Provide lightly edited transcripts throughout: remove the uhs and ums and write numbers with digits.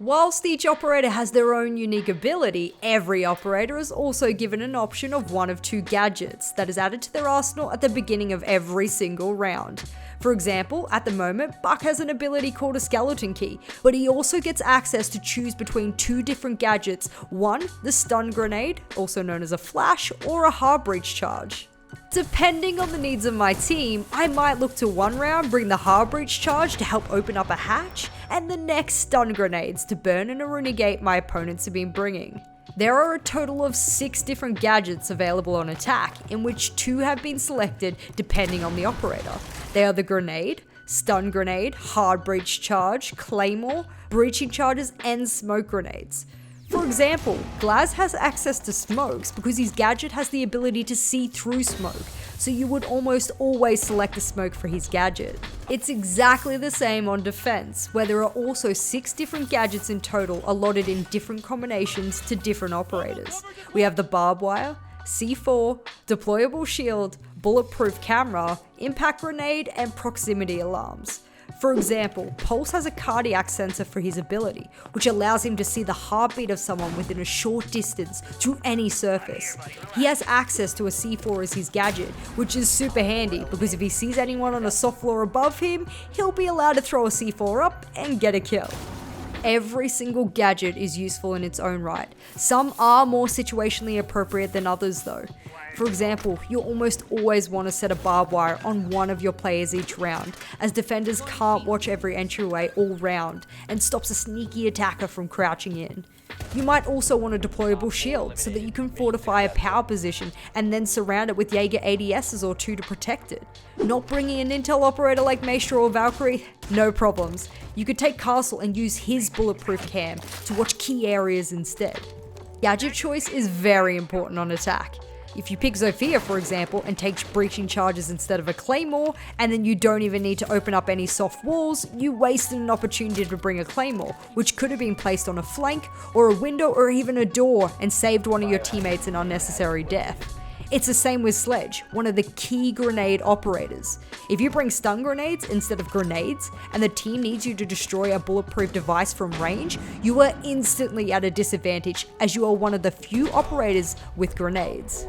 Whilst each operator has their own unique ability, every operator is also given an option of one of two gadgets that is added to their arsenal at the beginning of every single round. For example, at the moment, Buck has an ability called a skeleton key, but he also gets access to choose between two different gadgets, one, the stun grenade, also known as a flash, or a hard breach charge. Depending on the needs of my team, I might look to one round bring the hard breach charge to help open up a hatch, and the next stun grenades to burn and negate my opponents have been bringing. There are a total of 6 different gadgets available on attack, in which 2 have been selected depending on the operator. They are the grenade, stun grenade, hard breach charge, claymore, breaching charges, and smoke grenades. For example, Glaz has access to smokes because his gadget has the ability to see through smoke, so you would almost always select a smoke for his gadget. It's exactly the same on defense, where there are also 6 different gadgets in total allotted in different combinations to different operators. We have the barbed wire, C4, deployable shield, bulletproof camera, impact grenade, and proximity alarms. For example, Pulse has a cardiac sensor for his ability, which allows him to see the heartbeat of someone within a short distance to any surface. He has access to a C4 as his gadget, which is super handy because if he sees anyone on a soft floor above him, he'll be allowed to throw a C4 up and get a kill. Every single gadget is useful in its own right. Some are more situationally appropriate than others though. For example, you'll almost always want to set a barbed wire on one of your players each round, as defenders can't watch every entryway all round and stops a sneaky attacker from crouching in. You might also want a deployable shield so that you can fortify a power position and then surround it with Jaeger ADSs or 2 to protect it. Not bringing an intel operator like Maestro or Valkyrie? No problems. You could take Castle and use his bulletproof cam to watch key areas instead. Gadget choice is very important on attack. If you pick Zofia, for example, and take breaching charges instead of a claymore, and then you don't even need to open up any soft walls, you wasted an opportunity to bring a claymore, which could have been placed on a flank, or a window, or even a door, and saved one of your teammates an unnecessary death. It's the same with Sledge, one of the key grenade operators. If you bring stun grenades instead of grenades, and the team needs you to destroy a bulletproof device from range, you are instantly at a disadvantage as you are one of the few operators with grenades.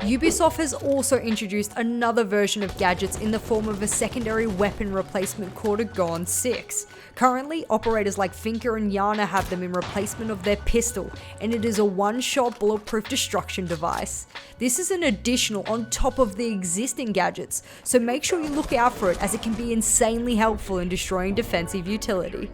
Ubisoft has also introduced another version of gadgets in the form of a secondary weapon replacement called a Gonne 6. Currently, operators like Finker and Yana have them in replacement of their pistol, and it is a one-shot bulletproof destruction device. This is an additional on top of the existing gadgets, so make sure you look out for it as it can be insanely helpful in destroying defensive utility.